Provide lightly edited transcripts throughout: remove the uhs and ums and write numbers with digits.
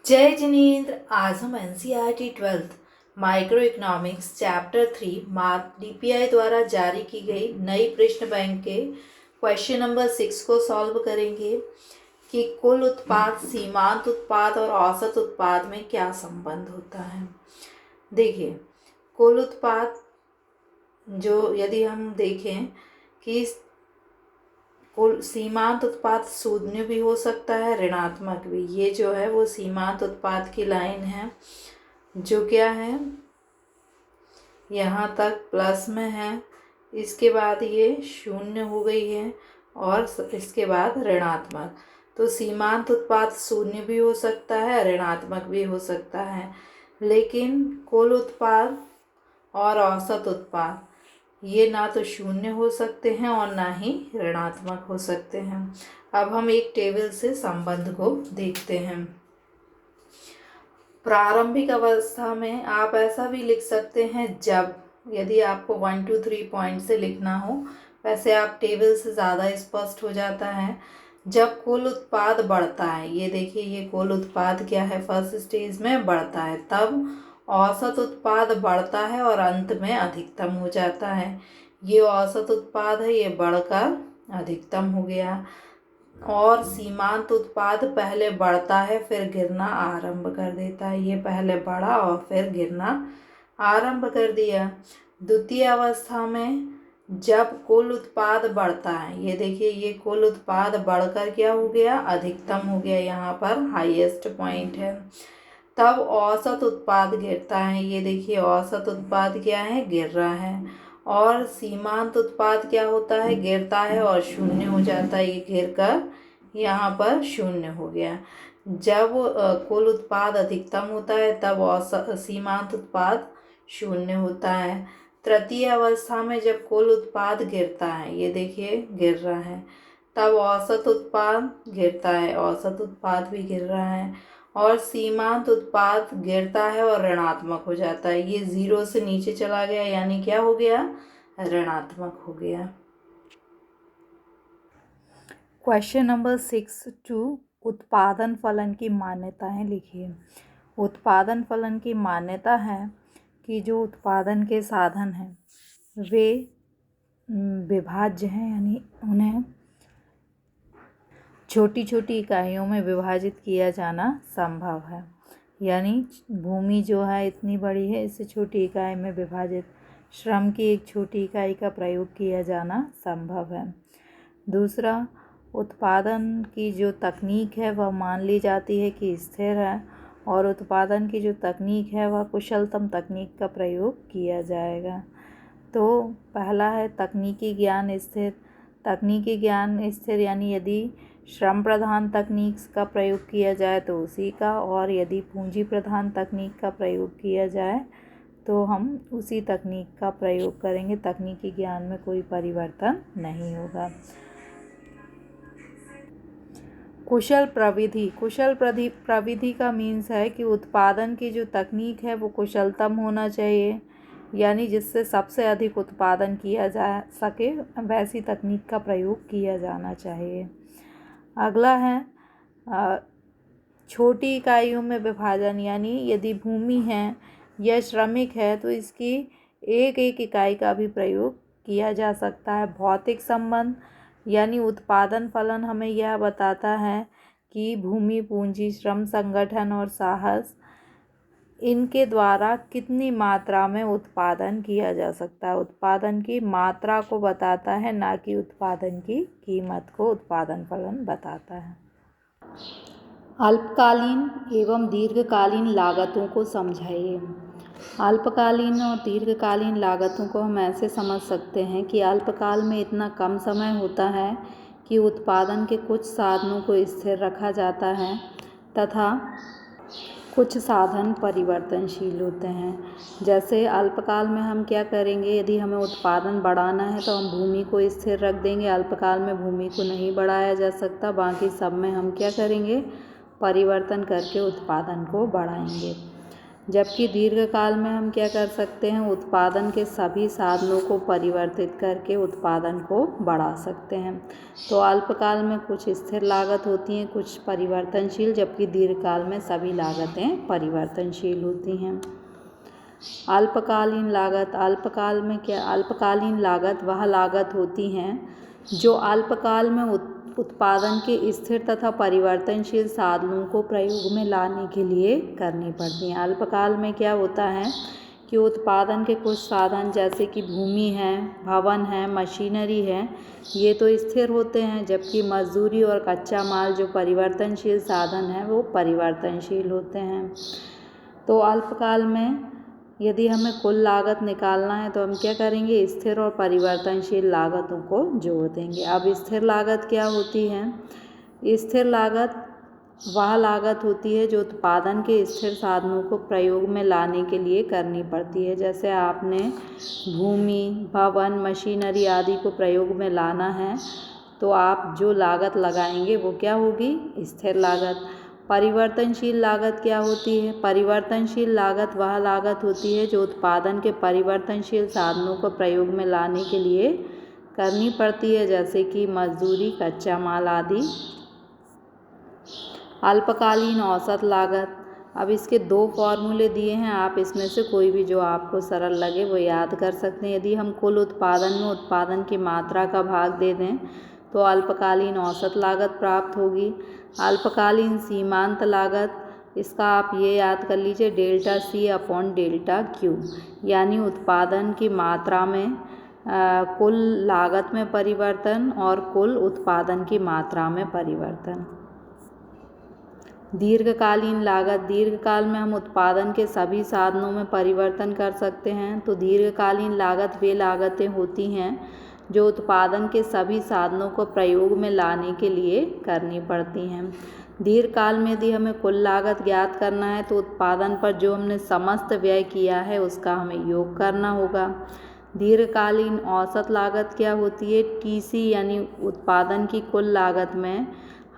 जय जिनेंद्र। आज हम NCERT 12th micro economics chapter 3 mark DPI द्वारा जारी की गई नई प्रश्न बैंक के क्वेश्चन नंबर 6 को सॉल्व करेंगे कि कुल उत्पाद, सीमांत उत्पाद और औसत उत्पाद में क्या संबंध होता है। देखिए, कुल उत्पाद जो यदि हम देखें कि कुल सीमांत उत्पाद शून्य भी हो सकता है, ऋणात्मक भी। ये जो है वो सीमांत उत्पाद की लाइन है जो क्या है, यहाँ तक प्लस में है, इसके बाद ये शून्य हो गई है और इसके बाद ऋणात्मक। तो सीमांत उत्पाद शून्य भी हो सकता है, ऋणात्मक भी हो सकता है, लेकिन कुल उत्पाद और औसत उत्पाद ये ना तो शून्य हो सकते हैं और ना ही ऋणात्मक हो सकते हैं। अब हम एक टेबल से संबंध को देखते हैं। प्रारंभिक अवस्था में आप ऐसा भी लिख सकते हैं, जब यदि आपको 1 2 3 पॉइंट से लिखना हो, वैसे आप टेबल से ज़्यादा स्पष्ट हो जाता है। जब कुल उत्पाद बढ़ता है, ये देखिए, ये कुल उत्पाद क्या है, फर्स्ट स्टेज में बढ़ता है, तब औसत उत्पाद बढ़ता है और अंत में अधिकतम हो जाता है। ये औसत उत्पाद है, ये बढ़कर अधिकतम हो गया। और सीमांत उत्पाद पहले बढ़ता है फिर गिरना आरंभ कर देता है। ये पहले बढ़ा और फिर गिरना आरंभ कर दिया। द्वितीय अवस्था में जब कुल उत्पाद बढ़ता है, ये देखिए, ये कुल उत्पाद बढ़कर क्या हो गया, अधिकतम हो गया, यहाँ पर हाईएस्ट पॉइंट है। तब औसत उत्पाद गिरता है, ये देखिए, औसत उत्पाद क्या है, गिर रहा है। और सीमांत उत्पाद क्या होता है, गिरता है और शून्य हो जाता है, ये गिरकर यहाँ पर शून्य हो गया। जब कुल उत्पाद अधिकतम होता है तब औसत सीमांत उत्पाद शून्य होता है। तृतीय अवस्था में जब कुल उत्पाद गिरता है, ये देखिए गिर रहा है, तब औसत उत्पाद गिरता है, औसत उत्पाद भी गिर रहा है। और सीमांत उत्पाद गिरता है और ऋणात्मक हो जाता है, ये 0 से नीचे चला गया, यानी क्या हो गया, ऋणात्मक हो गया। क्वेश्चन नंबर 6 उत्पादन फलन की मान्यताएं लिखिए। उत्पादन फलन की मान्यता है कि जो उत्पादन के साधन हैं वे विभाज्य हैं, यानी उन्हें छोटी छोटी इकाइयों में विभाजित किया जाना संभव है। यानी भूमि जो है इतनी बड़ी है, इसे छोटी इकाई में विभाजित, श्रम की एक छोटी इकाई का प्रयोग किया जाना संभव है। दूसरा, उत्पादन की जो तकनीक है वह मान ली जाती है कि स्थिर है, और उत्पादन की जो तकनीक है वह कुशलतम तकनीक का प्रयोग किया जाएगा। तो पहला है तकनीकी ज्ञान स्थिर। तकनीकी ज्ञान स्थिर यानी यदि श्रम प्रधान तकनीक का प्रयोग किया जाए तो उसी का, और यदि पूंजी प्रधान तकनीक का प्रयोग किया जाए तो हम उसी तकनीक का प्रयोग करेंगे। तकनीकी ज्ञान में कोई परिवर्तन नहीं होगा। कुशल प्रविधि। कुशल प्रविधि का मीन्स है कि उत्पादन की जो तकनीक है वो कुशलतम होना चाहिए, यानी जिससे सबसे अधिक उत्पादन किया जा सके वैसी तकनीक का प्रयोग किया जाना चाहिए। अगला है छोटी इकाइयों में विभाजन, यानी यदि भूमि है या श्रमिक है तो इसकी एक एक इकाई का भी प्रयोग किया जा सकता है। भौतिक संबंध यानी उत्पादन फलन हमें यह बताता है कि भूमि, पूंजी, श्रम, संगठन और साहस, इनके द्वारा कितनी मात्रा में उत्पादन किया जा सकता है। उत्पादन की मात्रा को बताता है, ना कि उत्पादन की कीमत को उत्पादन फलन बताता है। अल्पकालीन एवं दीर्घकालीन लागतों को समझाइए। अल्पकालीन और दीर्घकालीन लागतों को हम ऐसे समझ सकते हैं कि अल्पकाल में इतना कम समय होता है कि उत्पादन के कुछ साधनों को स्थिर रखा जाता है तथा कुछ साधन परिवर्तनशील होते हैं। जैसे अल्पकाल में हम क्या करेंगे, यदि हमें उत्पादन बढ़ाना है तो हम भूमि को स्थिर रख देंगे। अल्पकाल में भूमि को नहीं बढ़ाया जा सकता, बाकी सब में हम क्या करेंगे, परिवर्तन करके उत्पादन को बढ़ाएंगे। जबकि दीर्घकाल में हम क्या कर सकते हैं, उत्पादन के सभी साधनों को परिवर्तित करके उत्पादन को बढ़ा सकते हैं। तो अल्पकाल में कुछ स्थिर लागत होती हैं, कुछ परिवर्तनशील, जबकि दीर्घकाल में सभी लागतें परिवर्तनशील होती हैं। अल्पकालीन लागत, अल्पकाल में क्या, अल्पकालीन लागत वह लागत होती हैं जो अल्पकाल में उत्पादन के स्थिर तथा परिवर्तनशील साधनों को प्रयोग में लाने के लिए करनी पड़ती हैं। अल्पकाल में क्या होता है कि उत्पादन के कुछ साधन जैसे कि भूमि है, भवन है, मशीनरी है, ये तो स्थिर होते हैं, जबकि मजदूरी और कच्चा माल जो परिवर्तनशील साधन है वो परिवर्तनशील होते हैं। तो अल्पकाल में यदि हमें कुल लागत निकालना है तो हम क्या करेंगे, स्थिर और परिवर्तनशील लागतों को जोड़ देंगे। अब स्थिर लागत क्या होती है? स्थिर लागत वह लागत होती है जो उत्पादन के स्थिर साधनों को प्रयोग में लाने के लिए करनी पड़ती है। जैसे आपने भूमि, भवन, मशीनरी आदि को प्रयोग में लाना है तो आप जो लागत लगाएंगे वो क्या होगी, स्थिर लागत। परिवर्तनशील लागत क्या होती है? परिवर्तनशील लागत वह लागत होती है जो उत्पादन के परिवर्तनशील साधनों को प्रयोग में लाने के लिए करनी पड़ती है, जैसे कि मजदूरी, कच्चा माल आदि। अल्पकालीन औसत लागत, अब इसके 2 फॉर्मूले दिए हैं, आप इसमें से कोई भी जो आपको सरल लगे वो याद कर सकते हैं। यदि हम कुल उत्पादन में उत्पादन की मात्रा का भाग दे दें तो अल्पकालीन औसत लागत प्राप्त होगी। अल्पकालीन सीमांत लागत, इसका आप ये याद कर लीजिए, delta C upon delta Q, यानी उत्पादन की मात्रा में कुल लागत में परिवर्तन और कुल उत्पादन की मात्रा में परिवर्तन। दीर्घकालीन लागत, दीर्घकाल में हम उत्पादन के सभी साधनों में परिवर्तन कर सकते हैं। तो दीर्घकालीन लागत वे लागतें होती हैं जो उत्पादन के सभी साधनों को प्रयोग में लाने के लिए करनी पड़ती हैं। दीर्घकाल में यदि हमें कुल लागत ज्ञात करना है तो उत्पादन पर जो हमने समस्त व्यय किया है उसका हमें योग करना होगा। दीर्घकालीन औसत लागत क्या होती है? TC, यानी उत्पादन की कुल लागत में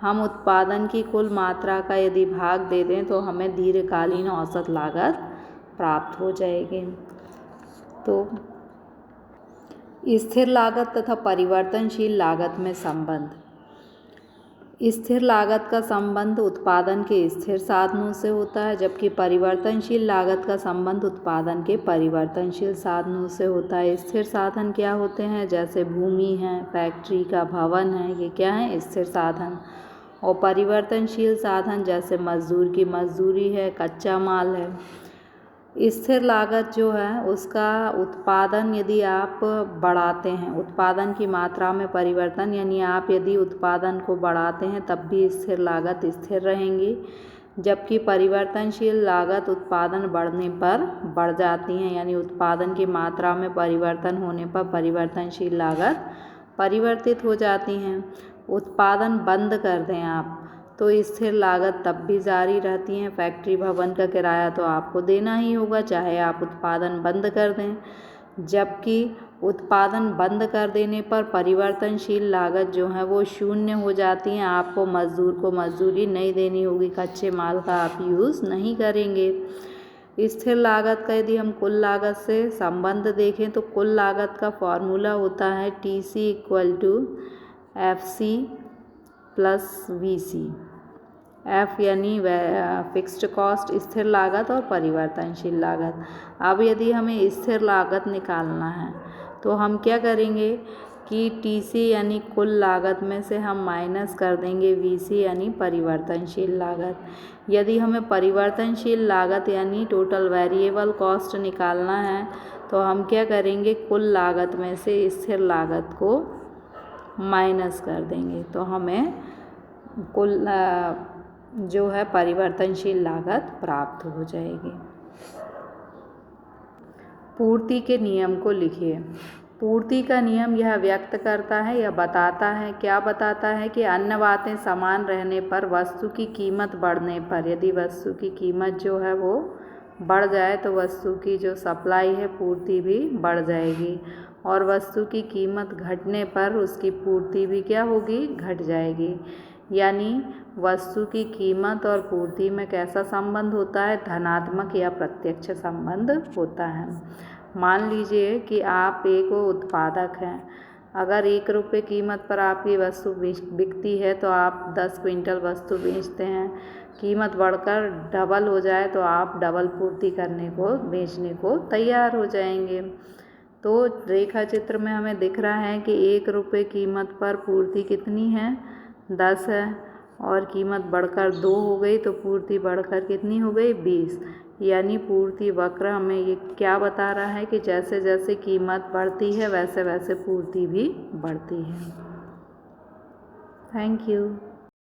हम उत्पादन की कुल मात्रा का यदि भाग दे दें तो हमें दीर्घकालीन औसत लागत प्राप्त हो जाएगी। तो स्थिर लागत तथा परिवर्तनशील लागत में संबंध। स्थिर लागत का संबंध उत्पादन के स्थिर साधनों से होता है, जबकि परिवर्तनशील लागत का संबंध उत्पादन के परिवर्तनशील साधनों से होता है। स्थिर साधन क्या होते हैं? जैसे भूमि है, फैक्ट्री का भवन है, ये क्या है? स्थिर साधन। और परिवर्तनशील साधन जैसे मजदूर की मजदूरी है, कच्चा माल है। स्थिर लागत जो है उसका उत्पादन यदि आप बढ़ाते हैं, उत्पादन की मात्रा में परिवर्तन, यानी आप यदि उत्पादन को बढ़ाते हैं तब भी स्थिर लागत स्थिर रहेंगी, जबकि परिवर्तनशील लागत उत्पादन बढ़ने पर बढ़ जाती हैं, यानी उत्पादन की मात्रा में परिवर्तन होने पर परिवर्तनशील लागत परिवर्तित हो जाती हैं। उत्पादन बंद कर दें आप तो स्थिर लागत तब भी जारी रहती हैं। फैक्ट्री भवन का किराया तो आपको देना ही होगा चाहे आप उत्पादन बंद कर दें, जबकि उत्पादन बंद कर देने पर परिवर्तनशील लागत जो है वो शून्य हो जाती हैं। आपको मजदूर को मजदूरी नहीं देनी होगी, कच्चे माल का आप यूज़ नहीं करेंगे। स्थिर लागत का यदि हम कुल लागत से संबंध देखें तो कुल लागत का फॉर्मूला होता है TC = FC + VC। F यानी फिक्स्ड कॉस्ट, स्थिर लागत, और परिवर्तनशील लागत। अब यदि हमें स्थिर लागत निकालना है तो हम क्या करेंगे कि TC यानी कुल लागत में से हम माइनस कर देंगे VC यानी परिवर्तनशील लागत। यदि हमें परिवर्तनशील लागत यानी टोटल वेरिएबल कॉस्ट निकालना है तो हम क्या करेंगे, कुल लागत में से स्थिर लागत को माइनस कर देंगे तो हमें कुल जो है परिवर्तनशील लागत प्राप्त हो जाएगी। पूर्ति के नियम को लिखिए। पूर्ति का नियम यह व्यक्त करता है या बताता है, क्या बताता है कि अन्य बातें समान रहने पर वस्तु की कीमत बढ़ने पर, यदि वस्तु की कीमत जो है वो बढ़ जाए तो वस्तु की जो सप्लाई है पूर्ति भी बढ़ जाएगी, और वस्तु की कीमत घटने पर उसकी पूर्ति भी क्या होगी, घट जाएगी। यानी वस्तु की कीमत और पूर्ति में कैसा संबंध होता है, धनात्मक या प्रत्यक्ष संबंध होता है। मान लीजिए कि आप एक उत्पादक हैं। अगर 1 रुपये कीमत पर आपकी वस्तु बिकती है तो आप 10 क्विंटल वस्तु बेचते हैं। कीमत बढ़कर डबल हो जाए तो आप डबल पूर्ति करने को, बेचने को तैयार हो जाएंगे। तो रेखा चित्र में हमें दिख रहा है कि 1 रुपये कीमत पर पूर्ति कितनी है, 10 है, और कीमत बढ़कर 2 हो गई तो पूर्ति बढ़कर कितनी हो गई, 20। यानी पूर्ति वक्र हमें ये क्या बता रहा है कि जैसे जैसे कीमत बढ़ती है वैसे वैसे पूर्ति भी बढ़ती है। Thank you.